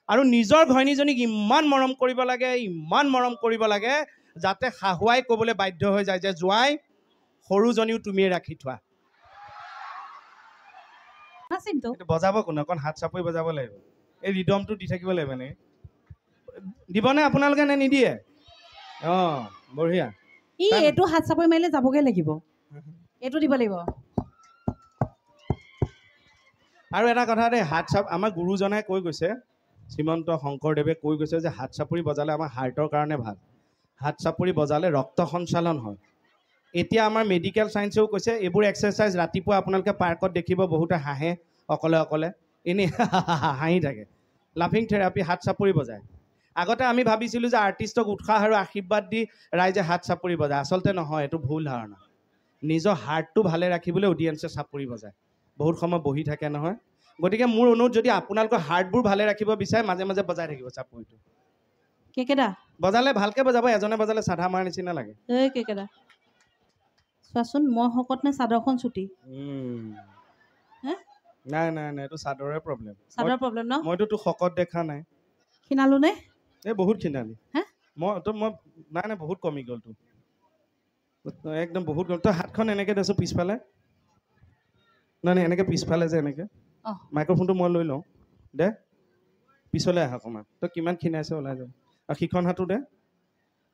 আৰু নিজৰ ঘৈণীজনীক ইমান মৰম কৰিব লাগে যাতে শাহুৱাই ক'বলৈ বাধ্য হৈ যায় যে জোঁৱাই সৰুজনীও তুমিয়ে ৰাখি থোৱা। বজাব কোনে? অকণ হাত চাপৰি বজাব লাগিব। এই ৰিদমটো দি থাকিব লাগিব নে? দিবনে আপোনালোকে নে নিদিয়ে? অঁ বঢ়িয়া। এইটো হাত চাপৰি মাৰিলে যাবগৈ লাগিব, এইটো দিব লাগিব। আৰু এটা কথা দেই, হাত চাপ আমাৰ গুৰুজনাই কৈ গৈছে, শ্ৰীমন্ত শংকৰদেৱে কৈ গৈছে যে হাত চাপৰি বজালে আমাৰ হাৰ্টৰ কাৰণে ভাল। হাত চাপৰি বজালে ৰক্ত সঞ্চালন হয়। এতিয়া আমাৰ মেডিকেল চায়েন্সেও কৈছে এইবোৰ এক্সাৰচাইজ ৰাতিপুৱা আপোনালোকে পাৰ্কত দেখিব, বহুতে হাঁহে অকলে এনেই হাঁহি থাকে। লাফিং থেৰাপি, হাত চাপৰি বজায়। আগতে আমি ভাবিছিলোঁ যে আৰ্টিষ্টক উৎসাহ আৰু আশীৰ্বাদ দি ৰাইজে হাত চাপৰি বজায়। আচলতে নহয়, এইটো ভুল ধাৰণা। নিজৰ হাৰ্টটো ভালে ৰাখিবলৈ অডিয়েঞ্চে চাপৰি বজায়। বহুত সময় বহি থাকে নহয়। গতিকে মোৰ অনুৰোধ, যদি আপোনালোকৰ হাৰ্টবোৰ ভালে ৰাখিব বিচাৰে মাজে মাজে বজাই থাকিব চাপৰিটো। কেকেদা বজালে ভালকে বজাব, এজনে বজালে চাধা মাৰ নিচিনা লাগে। কেকেদা চোৱাচোন, মই শকত নে চাদৰখন ছুটি? নাই এইটো চাদৰৰে প্ৰব্লেম। চাদৰ প্ৰব্লেম ন? মইতো তোক শকত দেখা নাই। ক্ষীণালো নে? এই বহুত ক্ষীণালি। মই নাই বহুত কমি গ'ল তোৰ, একদম বহুত গ'ল। তই হাতখন এনেকে দেছো পিছফালে, নাই এনেকে পিছফালে যে এনেকে। মাইক্ৰফোনটো মই লৈ লওঁ দে, পিছলৈ আহ অকণমান। তই কিমান ক্ষীণাইছে ওলাই যাব। আৰু সিখন হাতো দে,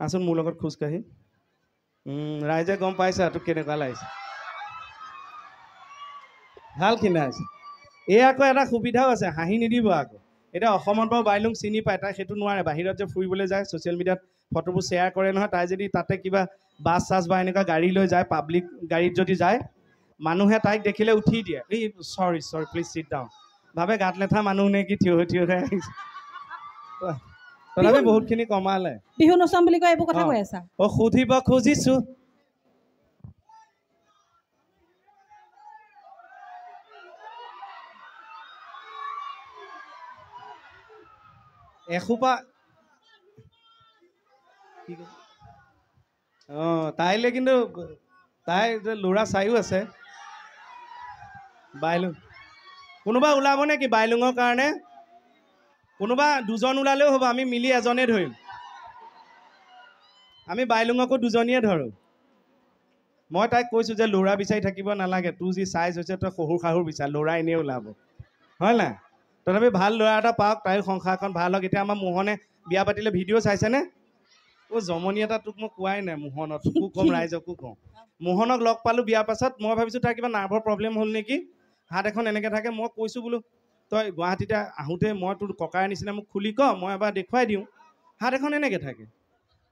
আচোন মোৰ লগত খোজকাঢ়ি। ৰাইজে গম পাইছে তোক কেনেকুৱা লাগিছে। ভাল ক্ষীণাইছে। এই আকৌ এটা সুবিধাও আছে, হাঁহি নিদিব আকৌ। এতিয়া অসমত বাৰু বাইলুং চিনি পায়, তাই সেইটো নোৱাৰে। বাহিৰত যে ফুৰিবলৈ যায়, ছ'চিয়েল মিডিয়াত ফটোবোৰ শ্বেয়াৰ কৰে নহয়, তাই যদি তাতে কিবা বাছ চাছ বা এনেকুৱা গাড়ী লৈ যায়, পাব্লিক গাড়ীত যদি যায়, মানুহে তাইক দেখিলে উঠি দিয়ে। এই চৰি প্লিজ চিট ডাউন। ভাবে গাত লেঠা মানুহ নে কি, থিয় হৈ আহিছে। তথাপি বহুতখিনি কমালে। বিহু নচাম বুলি কয়, এইবোৰ কথা কৈ আছা? সুধিব খুজিছো, এসোপা তাইলে কিন্তু তাই ল'ৰা চাইও আছে। বাইলুং কোনোবা ওলাব নেকি বাইলুঙৰ কাৰণে? কোনোবা দুজন ওলালেও হ'ব, আমি মিলি এজনে ধৰিম। আমি বাইলুঙকো দুজনীয়ে ধৰোঁ। মই তাইক কৈছোঁ যে ল'ৰা বিচাৰি থাকিব নালাগে, তোৰ যি চাইজ হৈছে তই শহুৰ শাহুৰ বিচাৰ, ল'ৰা এনেই ওলাব, হয় নাই? তথাপি ভাল ল'ৰা এটা পাওক, তাইৰ সংসাৰখন ভাল হওক। এতিয়া আমাৰ মোহনে বিয়া পাতিলে, ভিডিঅ' চাইছেনে? জমনি এটা তোক মই কোৱাই নাই। মোহনত তোকো কম, ৰাইজকো কওঁ। মোহনক লগ পালোঁ বিয়াৰ পাছত, মই ভাবিছোঁ তাৰ কিবা নাৰ্ভৰ প্ৰব্লেম হ'ল নেকি। হাত এখন এনেকৈ থাকে। মই কৈছোঁ বোলো তই গুৱাহাটীতে আহোঁতে মই তোৰ ককাৰ নিচিনা মোক খুলি ক, মই এবাৰ দেখুৱাই দিওঁ। হাত এখন এনেকৈ থাকে।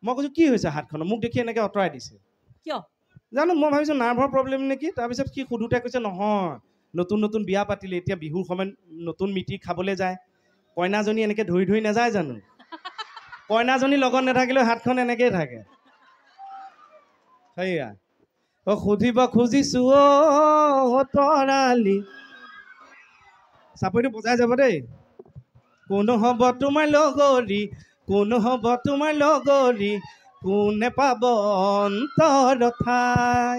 মই কৈছোঁ কি হৈছে হাতখনৰ? মোক দেখি এনেকৈ আঁতৰাই দিছে। কিয় জানো, মই ভাবিছোঁ নাৰ্ভৰ প্ৰব্লেম নেকি। তাৰপিছত সি সোধোতে কৈছে নহয়, নতুন বিয়া পাতিলে, এতিয়া বিহুৰ সময়ত নতুন মিতি খাবলৈ যায়, কইনাজনী এনেকৈ ধৰি নাযায় জানো? কইনাজনী লগত নাথাকিলেও হাতখন এনেকেই থাকে। সেয়া সুধিব খুজিছো তৰালি। চাপৰিটো বজাই যাব দেই। কোন হ'ব তোমাৰ লগৰী, কোন হ'ব তোমাৰ লগৰী, কোনে পাব অন্তৰ ঠাই।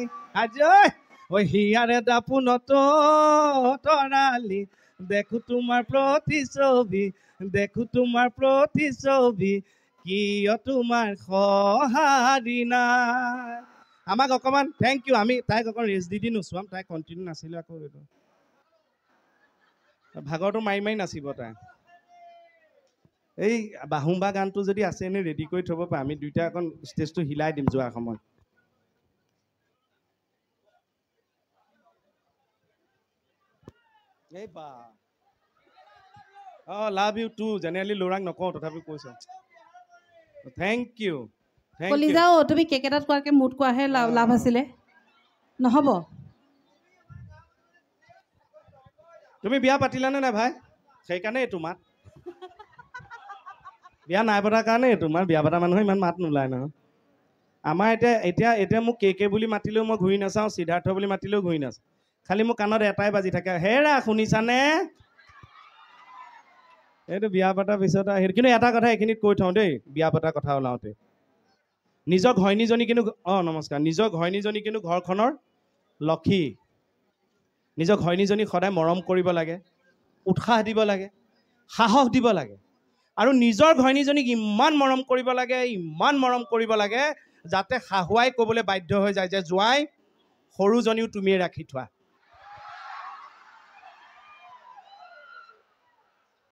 হিয়াৰে দাপোনত তৰালি, দেখো তোমাৰ প্ৰতিছবি, দেখো তোমাৰ প্ৰতিছবি, কিয় তোমাৰ সঁহাৰি নাই। আমাক অকণমান থেংক ইউ। আমি তাইক অকণ ৰেষ্ট দি নোচোৱাম, তাই কণ্টিনিউ নাছিলে আকৌ এইটো ভাগৰটো মাৰি নাচিব তাই। এই বাহুম্বা গানটো যদি আছে এনেই ৰেডি কৰি থ'ব পাৰে, আমি দুইটা অকণ ষ্টেজটো হিলাই দিম যোৱাৰ সময়ত। এই বা লাভ ইউ টু। জেনেৰেলি ল'ৰাক নকওঁ, তথাপিও কৈছোঁ থেংক ইউ। কলিজাও তুমি কেক এটাত কোৱাকে মুঠ কোৱাহে লাভ আছিলে। নহ'ব। তুমি বিয়া পাতিলানে নাই ভাই? সেইকাৰণে এইটো মাত। বিয়া নাই পতাৰ কাৰণে এইটো মাত। বিয়া পতা মানুহে ইমান মাত নোলায় নহয়। আমাৰ এতিয়া মোক কে বুলি মাতিলেও মই ঘূৰি নাচাওঁ, সিদ্ধাৰ্থ বুলি মাতিলেও ঘূৰি নাচাওঁ। খালি মোৰ কাণত এটাই বাজি থাকে, হেৰা শুনিছানে? এইটো বিয়া পতাৰ পিছত কিন্তু এটা কথা এইখিনিত কৈ থওঁ দেই, বিয়া পতাৰ কথা ওলাওঁতে, নিজৰ ঘৈণীজনী কিন্তু নমস্কাৰ, নিজৰ ঘৈণীজনী কিন্তু ঘৰখনৰ লক্ষী। নিজৰ ঘৈণীজনীক সদায় মৰম কৰিব লাগে, উৎসাহ দিব লাগে, সাহস দিব লাগে। আৰু নিজৰ ঘৈণীজনীক ইমান মৰম কৰিব লাগে যাতে শাহুৱাই ক'বলৈ বাধ্য হৈ যায় যে জোঁৱাই সৰুজনীও তুমিয়ে ৰাখি থোৱা